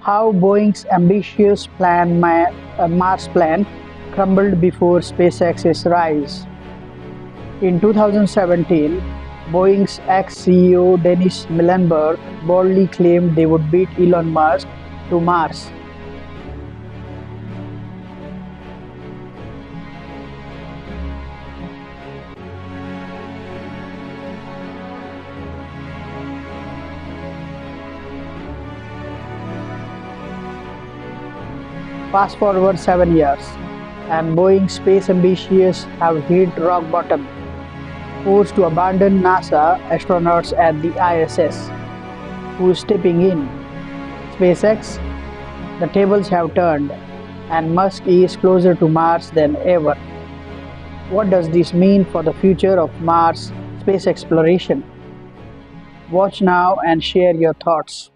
How Boeing's ambitious Mars plan crumbled before SpaceX's rise. In 2017, Boeing's ex-CEO Dennis Muilenburg boldly claimed they would beat Elon Musk to Mars. Fast forward 7 years, and Boeing's space ambitions have hit rock bottom, forced to abandon NASA astronauts at the ISS. Who's stepping in? SpaceX? The tables have turned, and Musk is closer to Mars than ever. What does this mean for the future of Mars space exploration? Watch now and share your thoughts.